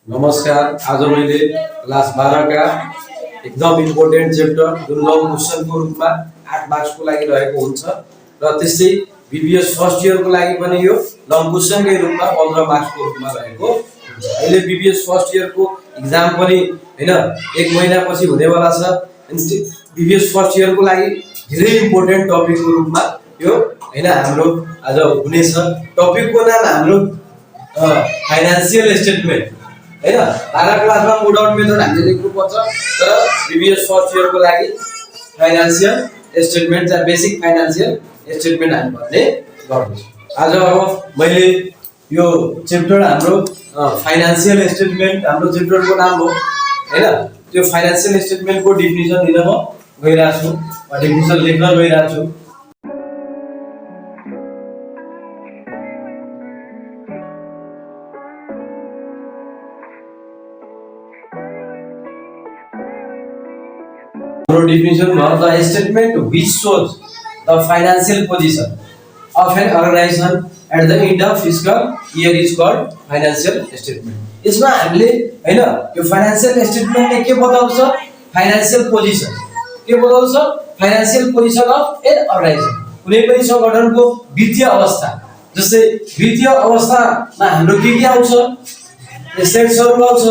नमस्कार। आज मैले क्लास 12 का एकदम इम्पोर्टेन्ट चैप्टर जुन लङ क्वेशनको रूपमा 8 मार्क्सको लागि रहेको हुन्छ र त्यस्तै बीबीएस फर्स्ट इयरको लागि पनि यो लङ क्वेशनकै रूपमा 15 मार्क्सको रूपमा रहेको हुन्छ। अहिले बीबीएस फर्स्ट इयरको एक्जाम पनि हैन 1 महिनापछि हुनेवाला छ। बीबीएस फर्स्ट इयरको लागि धेरै इम्पोर्टेन्ट टपिकको रूपमा यो हैन हाम्रो आज हुनेछ। टपिकको नाम हाम्रो फाइनान्शियल स्टेटमेन्ट हैन। 12 क्लासमा मोड आउट मेथड हामीले लेख्नुपर्छ, तर बीबीएस फर्स्ट इयरको लागि फाइनान्शियल स्टेटमेन्ट चाहिँ बेसिक फाइनान्शियल स्टेटमेन्ट हामी भन्ने गर्छौँ। आज अब मैले यो च्याप्टर हाम्रो फाइनान्शियल स्टेटमेन्ट हाम्रो च्याप्टरको नाम हो हैन। त्यो फाइनान्शियल स्टेटमेन्टको डेफिनिसन दिन म गइरहेको छु, डेफिनिसन लेख्न गइरहेको छु। Definition of the statement which shows the financial position of an organization at the end of fiscal year is called financial statement. इसमा हामीले हैन यो फाइनान्शियल स्टेटमेन्टले के बताउँछ? फाइनान्शियल पोजिसन के बताउँछ? Financial position of an organisation, कुनै पनि संगठनको वित्तीय अवस्था। जस्तै वित्तीय अवस्थामा हाम्रो के आउँछ? एसेट्सहरु आउँछ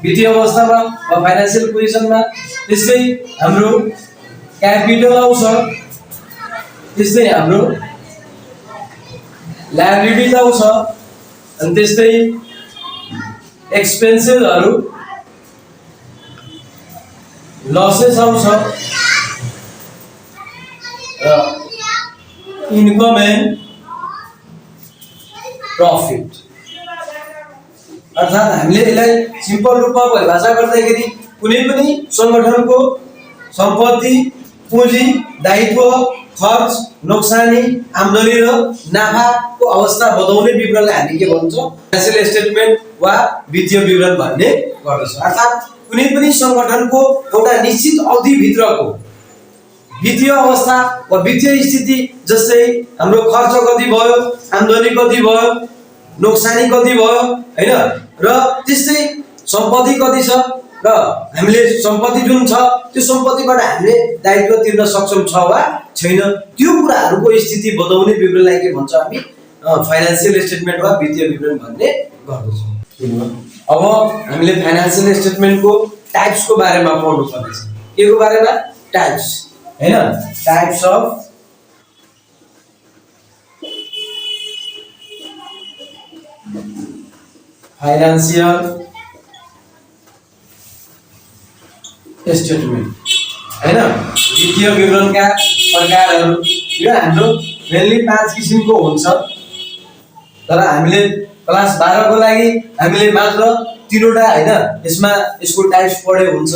वित्तीय अवस्थामा वा फाइनान्शियल पोजिसनमा। त्यस्तै हाम्रो क्यापिटल आउँछ, त्यस्तै हाम्रो लायबिलिटिज आउँछ, अनि त्यस्तै एक्सपेन्सेसहरु लसेस आउँछ, इन्कम एन्ड प्रॉफिट। अर्थात् हामीले यसलाई सिम्पल रूपमा परिभाषा गर्दाखेरि कुनै पनि संगठनको सम्पत्ति, पुँजी, दायित्व, खर्च, नोक्सानी, आम्दानी र नाफाको अवस्था बताउने विवरणलाई हामी के भन्छौँ? फाइनान्शियल स्टेटमेन्ट वा वित्तीय विवरण भन्ने गर्दछौँ। अर्थात् कुनै पनि संगठनको एउटा निश्चित अवधि भित्रको वित्तीय अवस्था वा वित्तीय स्थिति, जस्तै हाम्रो खर्च कति भयो, आम्दानी कति भयो, नोक्सानी कति भयो हैन, र त्यस्तै सम्पत्ति कति छ र हामीले सम्पत्ति जुन छ त्यो सम्पत्तिबाट हामीले दायित्व तिर्न सक्षम छ वा छैन, त्यो कुराहरुको स्थिति बताउने विवरणलाई के भन्छ? हामी फाइनान्शियल स्टेटमेन्ट वा वित्तीय विवरण भन्ने गर्दछौँ। अब हामीले फाइनान्शियल स्टेटमेन्टको टाइप्सको बारेमा पढ्नु पर्नेछ। के को बारेमा? टाइप्स हैन, टाइप्स अफ फाइनान्शियल स्टेटमेन्ट हैन। वित्तीय विवरणका प्रकारहरू यो हाम्रो मेनली 5 किसिमको हुन्छ, तर हामीले क्लास 12 को लागि हामीले मात्र 3 वटा हैन यसमा यसको टाइप्स पढे हुन्छ।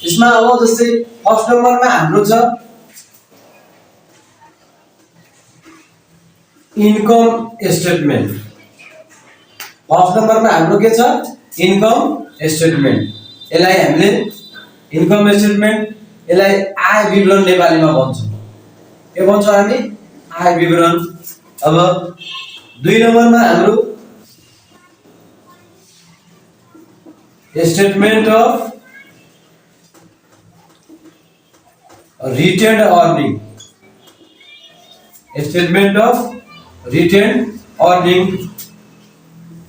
यसमा अब जस्तै फर्स्ट नम्बरमा हाम्रो छ इन्कम स्टेटमेन्ट। फर्स्ट नम्बरमा हाम्रो के छ? Income statement. यसलाई हामीले इन्कम स्टेटमेन्ट, यसलाई आय विवरण नेपालीमा भन्छौँ। के भन्छौँ हामी? आय विवरण। अब 2 नम्बरमा हाम्रो statement of retained earning, statement of retained earning.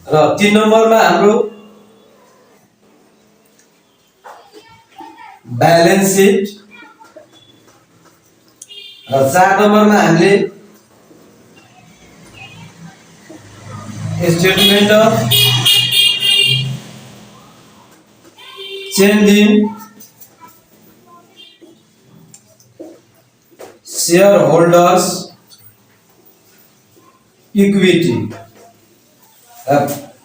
र 3 नम्बरमा हाम्रो ब्यालेन्स सिट, र 4 नम्बरमा हामीले statement of change in share holders equity.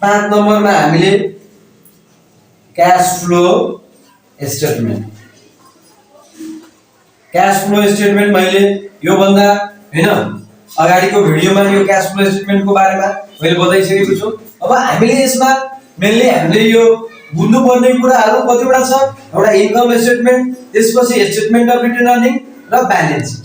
5 नम्बरमा हामीले cash flow statement. Cash flow statement मैले यो भन्दा हैन अगाडिको भिडियोमा यो क्याश फ्लो स्टेटमेन्टको बारेमा मैले बताइसकेको छु। अब हामीले यसमा मेनली हामीले यो बुझ्नुपर्ने कुराहरू कतिवटा छ? एउटा इन्कम स्टेटमेन्ट, त्यसपछि स्टेटमेन्ट अफ रिटेन अर्निङ र ब्यालेन्स सिट।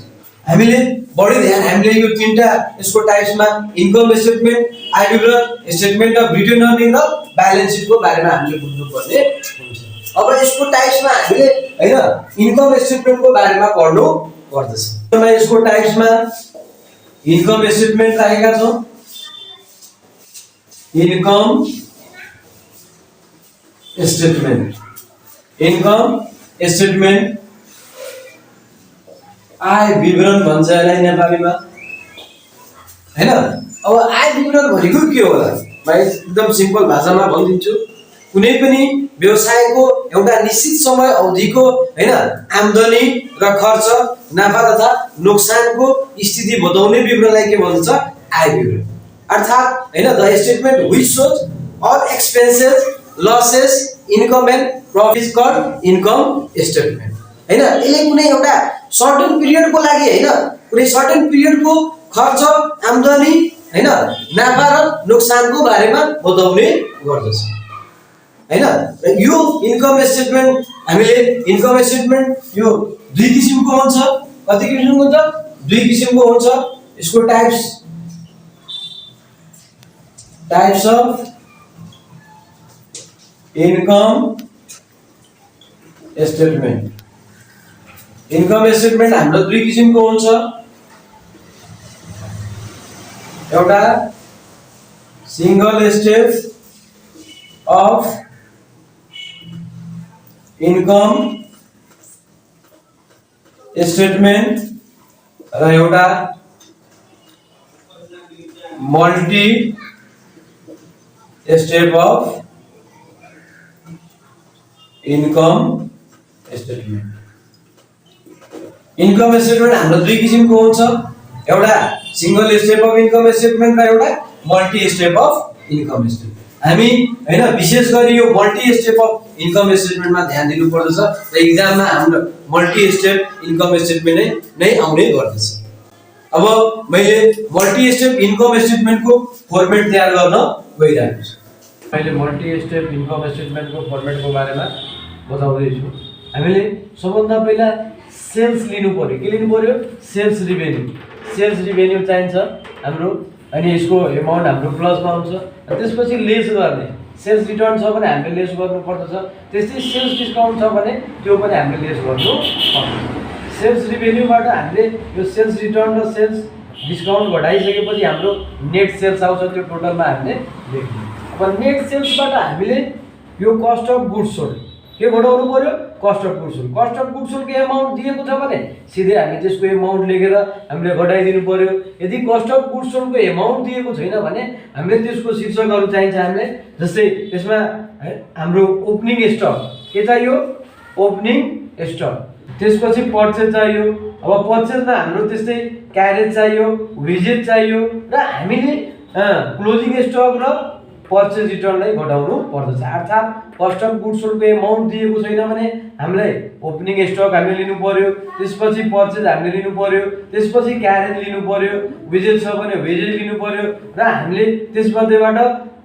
हामीले बढी ध्यान हामीले यो तीनटा यसको टाइप्समा इन्कम स्टेटमेन्ट, आय विवरण, स्टेटमेन्ट अफ रिटेन अर्निङ र ब्यालेन्स सिटको बारेमा हामीले बुझ्नुपर्ने हुन्छ। अब यसको टाइप्समा हामीले हैन इन्कम स्टेटमेन्टको बारेमा पढ्नु पर्दछ। यसको टाइप्समा इन्कम स्टेटमेन्ट राखेका छौं। इन्कम स्टेटमेन्ट, इन्कम स्टेटमेन्ट, आय विवरण भन्छ यसलाई नेपालीमा हैन। अब आय विवरण भनेको के होला? म एकदम सिम्पल भाषामा भनिदिन्छु। कुनै पनि व्यवसायको एउटा निश्चित समय अवधिको हैन आम्दानी र खर्च, नाफा तथा नोक्सानको स्थिति बताउने विवरणलाई के भन्छ? आय विवरण। अर्थात् हैन the statement which shows all expenses, losses, income and profits called income statement. हैन यसले कुनै एउटा सर्टेन पिरियडको लागि हैन कुनै सर्टेन पिरियडको खर्च, आम्दानी हैन नाफा र नोक्सानको बारेमा बताउने गर्दछ हैन। यो इन्कम स्टेटमेन्ट हामीले इन्कम स्टेटमेन्ट यो दुई किसिमको हुन्छ। कति किसिमको हुन्छ? दुई किसिमको हुन्छ। यसको types of income statement. Income statement हाम्रो दुई किसिमको हुन्छ। एउटा single state of income statement र एउटा multi step of income statement. Income statement हाम्रो दुई किसिमको हुन्छ। एउटा single step of income statement र एउटा multi step of income statement. हामी हैन विशेष गरी यो मल्टी स्टेप अफ इन्कम स्टेटमेन्टमा ध्यान दिनु पर्दछ र एक्जाममा हाम्रो मल्टी स्टेप इन्कम स्टेटमेन्ट नै आउने गर्दछ। अब मैले मल्टी स्टेप इन्कम स्टेटमेन्टको फर्मेट तयार गर्न गइरहेको छु। मैले मल्टी स्टेप इन्कम स्टेटमेन्टको फर्मेटको बारेमा बताउँदै छु। हामीले सबभन्दा पहिला सेल्स लिनु पर्यो। के लिनु पर्यो? Sales revenue. सेल्स रिभेन्यू चाहिन्छ हाम्रो अनि यसको एमाउन्ट हाम्रो प्लसमा हुन्छ। त्यसपछि लेस गर्ने सेल्स रिटर्न छ भने हामीले लेस गर्नु पर्दछ। त्यस्तै सेल्स डिस्काउन्ट छ भने त्यो पनि हामीले लेस गर्नु पर्छ। सेल्स रिभेन्यूबाट हामीले यो सेल्स रिटर्न र सेल्स डिस्काउन्ट घटाइसकेपछि हाम्रो नेट सेल्स आउँछ। त्यो टोटलमा हामीले लेख्छौँ। अब नेट सेल्सबाट हामीले यो कस्ट अफ गुड्स सोल्ड के घटाउनु पर्यो? Cost of goods sold. Cost of goods सोल्डको एमाउन्ट दिएको छ भने सिधै हामी त्यसको एमाउन्ट लेखेर हामीले घटाइदिनु पर्यो। यदि कस्ट अफ गुड्स सोल्डको एमाउन्ट दिएको छैन भने हामीले त्यसको शीर्षकहरू चाहिन्छ हामीले। जस्तै त्यसमा हाम्रो ओपनिङ स्टक के चाहियो? Opening stock. त्यसपछि पर्चेज चाहियो। अब पर्चेजमा हाम्रो त्यस्तै क्यारेज चाहियो, विजेट चाहियो र हामीले क्लोजिङ स्टक र पर्चेज रिटर्नलाई घटाउनु पर्दछ। अर्थात् कस्ट अफ गुड्स सोल्डको एमाउन्ट दिएको छैन भने हामीलाई ओपनिङ स्टक हामीले लिनु पर्यो, त्यसपछि पर्चेज हामीले लिनु पर्यो, त्यसपछि क्यारेज लिनु पर्यो, विजेट छ भने विजेट लिनु पर्यो र हामीले त्यसमध्येबाट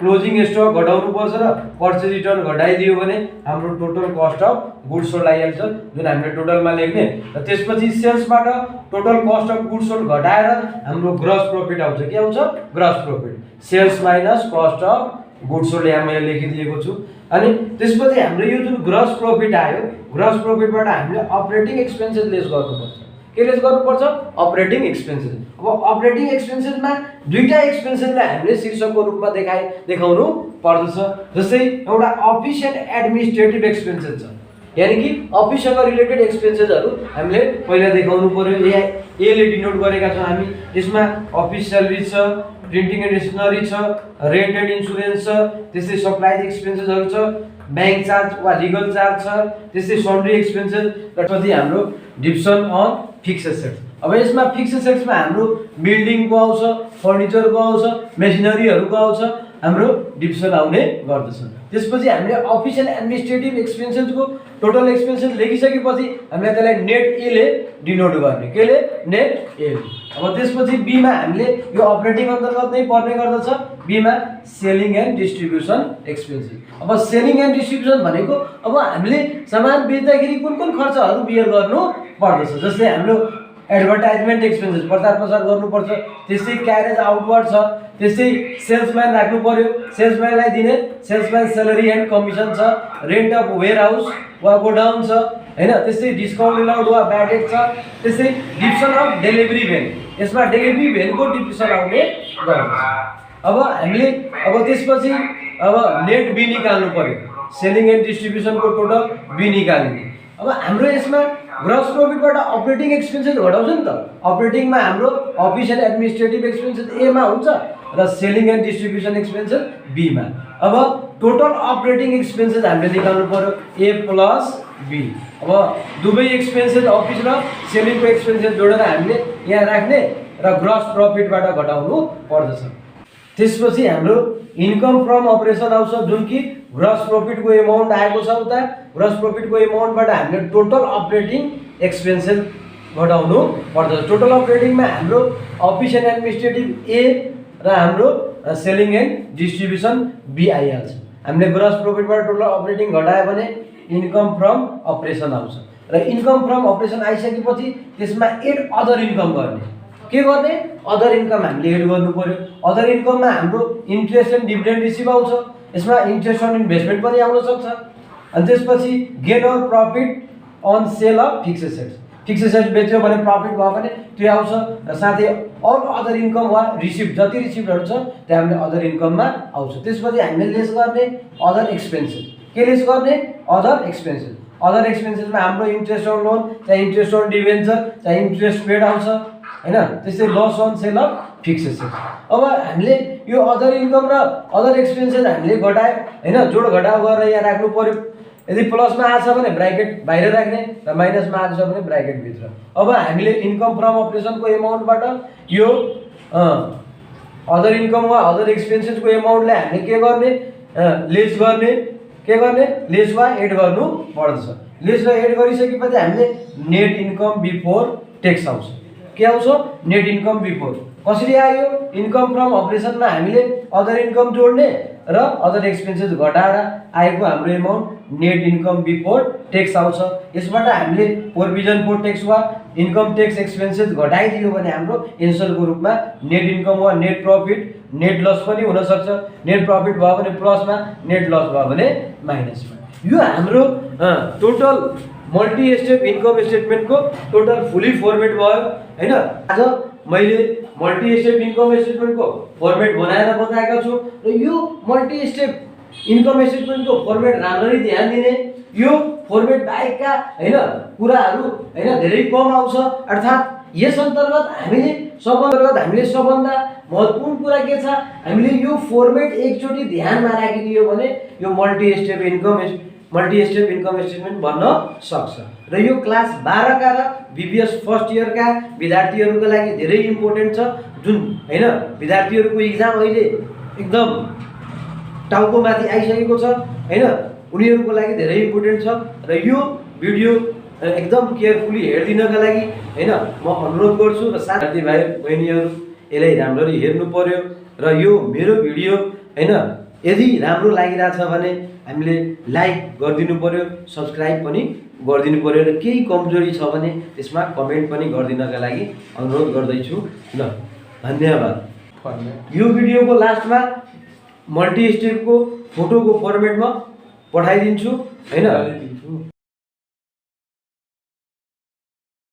क्लोजिङ स्टक घटाउनु पर्छ र पर्चेज रिटर्न घटाइदियो भने हाम्रो total cost of goods sold आइहाल्छ जुन हामीले टोटलमा लेख्ने। र त्यसपछि सेल्सबाट total cost of goods sold घटाएर हाम्रो ग्रस प्रॉफिट आउँछ। के आउँछ? Gross profit. Sales minus cost of goods sold यहाँ मैले लेखिदिएको छु। अनि त्यसपछि हाम्रो यो जुन ग्रस प्रॉफिट आयो, ग्रस प्रॉफिटबाट हामीले अपरेटिङ एक्सपेन्सेस लेस गर्नुपर्छ। के लेस गर्नुपर्छ? Operating expenses. अब अपरेटिङ एक्सपेन्सेसमा दुईटा एक्सपेन्सेसलाई हामीले शीर्षकको रूपमा देखाउनु पर्दछ। जस्तै एउटा अफिस एन्ड एडमिनिस्ट्रेटिभ एक्सपेन्सेस छ, यानी कि अफिससँग रिलेटेड एक्सपेन्सेसहरू हामीले पहिला देखाउनु पर्यो। एले डिनोट गरेका छौँ हामी। यसमा अफिस स्यालेरी छ, प्रिन्टिङ एन्ड स्टेसनरी छ, रेन्ट एन्ड इन्सुरेन्स छ, त्यस्तै सप्लाई एक्सपेन्सेसहरू छ, ब्याङ्क चार्ज वा लिगल चार्ज छ, त्यस्तै सन्ड्री एक्सपेन्सेस र पछि हाम्रो डिभिजन अन फिक्स एसेट्स। अब यसमा फिक्स एसेट्समा हाम्रो बिल्डिङको आउँछ, फर्निचरको आउँछ, मेसिनरीहरूको आउँछ, हाम्रो डिभिजन आउने गर्दछ। त्यसपछि हामीले अफिस एन्ड एडमिनिस्ट्रेटिभ एक्सपेन्सेसको टोटल एक्सपेन्सेस लेखिसकेपछि हामीले त्यसलाई नेट एले डिनोट गर्ने। केले? Net L. अब त्यसपछि बीमा हामीले यो अपरेटिङ अन्तर्गत नै पर्ने गर्दछ। बीमा सेलिङ एन्ड डिस्ट्रिब्युसन एक्सपेन्सेस। अब सेलिङ एन्ड डिस्ट्रिब्युसन भनेको अब हामीले सामान बेच्दाखेरि कुन कुन खर्चहरू बियर गर्नु पर्दछ। जस्तै हाम्रो एडभर्टाइजमेन्ट एक्सपेन्सेस प्रचार प्रसार गर्नुपर्छ, त्यस्तै क्यारेज आउटवर्ड छ, त्यस्तै सेल्सम्यान राख्नु पर्यो, सेल्सम्यानलाई दिने सेल्सम्यान सेलेरी एन्ड कमिसन छ, रेन्ट अफ वेयर हाउस वा गोडाउन छ हैन, त्यस्तै डिस्काउन्ट अलाउड वा ब्याडेड छ, त्यस्तै डिभिजन अफ डेलिभरी भ्यान, यसमा डेलिभरी भ्यानको डिभिजन आउने गर्छ। अब हामीले अब त्यसपछि अब नेट बी निकाल्नु पर्यो, सेलिङ एन्ड डिस्ट्रिब्युसनको टोटल बी निकाल्ने। अब हाम्रो यसमा ग्रस प्रॉफिटबाट अपरेटिङ एक्सपेन्सेस घटाउँछ नि त, अपरेटिङमा हाम्रो office and administrative expenses A मा हुन्छ र selling and distribution expenses B मा। अब टोटल अपरेटिङ एक्सपेन्सेस हामीले निकाल्नु पर्यो ए प्लस बी। अब दुवै एक्सपेन्सेस अफिस र सेलिङको एक्सपेन्सेस जोडेर हामीले यहाँ राख्ने र ग्रस प्रॉफिटबाट घटाउनु पर्दछ। त्यसपछि हाम्रो इन्कम फ्रम अपरेसन आउँछ, जुन कि ग्रस प्रॉफिटको एमाउन्ट आएको छ उता, ग्रस प्रॉफिटको एमाउन्टबाट हामीले टोटल अपरेटिङ एक्सपेन्सेस घटाउनु पर्दछ। टोटल अपरेटिङमा हाम्रो अफिस एन्ड एडमिनिस्ट्रेटिभ ए र हाम्रो सेलिङ एन्ड डिस्ट्रिब्युसन बी आइहाल्छ। हामीले ग्रस प्रॉफिटबाट टोटल अपरेटिङ घटायो भने इन्कम फ्रम अपरेसन आउँछ र इन्कम फ्रम अपरेसन आइसकेपछि त्यसमा एड अदर इन्कम गर्ने। के गर्ने? अदर इन्कम हामीले एड गर्नु पर्यो। अदर इन्कममा हाम्रो इन्ट्रेस्ट एन्ड डिभिडेन्ड रिसिभ आउँछ, यसमा इन्ट्रेस्ट अन इन्भेस्टमेन्ट पनि आउन सक्छ। अनि त्यसपछि gain or profit on sale of fix assets, fix assets बेच्यो भने प्रॉफिट भयो भने त्यो आउँछ र साथै अल अदर इन्कम वा रिसिभ जति रिसिभहरू छ त्यो हामीले अदर इन्कममा आउँछ। त्यसपछि हामीले लेस गर्ने अदर एक्सपेन्सेस। के लेस गर्ने? Other expenses. अदर एक्सपेन्सेसमा हाम्रो इन्ट्रेस्ट अन लोन, चाहे इन्ट्रेस्ट अन डिभेन्चर, चाहे इन्ट्रेस्ट पेड आउँछ हैन, त्यस्तै loss on sale of fix assets. अब हामीले यो अदर इन्कम र अदर एक्सपेन्सेस हामीले घटायो हैन, जोड घटाउ गरेर यहाँ राख्नु पर्यो। यदि प्लसमा आछ भने ब्राकेट बाहिर राख्ने र माइनसमा आछ भने ब्राकेट भित्र। अब हामीले इन्कम फ्रम अपरेसनको एमाउन्टबाट यो अदर इन्कम वा अदर एक्सपेन्सेसको एमाउन्टलाई हामीले के गर्ने? लेस गर्ने। के गर्ने? लेस वा एड गर्नु पर्दछ। लेस र एड गरिसकेपछि हामीले नेट इन्कम बिफोर ट्याक्स आउँछ। के आउँछ? Net income before. कसरी आयो? इन्कम फ्रम अपरेसनमा हामीले अदर इन्कम जोड्ने र अदर एक्सपेन्सेस घटाएर आएको हाम्रो amount net income before tax आउँछ। यसबाट हामीले प्रोभिजन फर ट्याक्स वा इन्कम ट्याक्स एक्सपेन्सेस घटाइदियो भने हाम्रो एन्सरको रूपमा नेट इन्कम वा नेट प्रॉफिट, नेट लस पनि हुन सक्छ। नेट प्रॉफिट भयो भने प्लसमा, नेट लस भयो भने माइनसमा। यो हाम्रो टोटल मल्टी स्टेप इन्कम स्टेटमेन्टको टोटल फुली फर्मेट भयो हैन। आज मैले मल्टी स्टेप इन्कम स्टेटमेन्टको फर्मेट बनाएर बताएका छु र यो मल्टी स्टेप इन्कम स्टेटमेन्टको फर्मेट राम्ररी ध्यान दिने, यो फर्मेट बाहेकका हैन कुराहरू हैन धेरै कम आउँछ। अर्थात् यस अन्तर्गत हामीले सबभन्दा महत्त्वपूर्ण कुरा के छ? हामीले यो फर्मेट एकचोटि ध्यानमा राखिदियो भने यो मल्टी स्टेप इन्कम स्टेटमेन्ट बन्न सक्छ। र यो क्लास 12 का र बीबीएस फर्स्ट इयर का विद्यार्थीहरूको लागि धेरै इम्पोर्टेन्ट छ, जुन हैन विद्यार्थीहरूको एक्जाम अहिले एकदम टाउकोमाथि आइसकेको छ हैन, उनीहरूको लागि धेरै इम्पोर्टेन्ट छ। र यो भिडियो एकदम केयरफुली हेर्दिनका लागि हैन म अनुरोध गर्छु र साथी भाइ बहिनीहरू यसलाई राम्ररी हेर्नु पर्यो। र यो मेरो भिडियो हैन यदि राम्रो लागिरहेछ भने हामीले लाइक गरिदिनु पर्यो, सब्स्क्राइब पनि गरिदिनु पर्यो र केही कमजोरी छ भने त्यसमा कमेन्ट पनि गरिदिनका लागि अनुरोध गर्दैछु ल। धन्यवाद। यो भिडियोको लास्टमा मल्टी स्टेपको फोटोको फर्मेटमा पठाइदिन्छु हैन।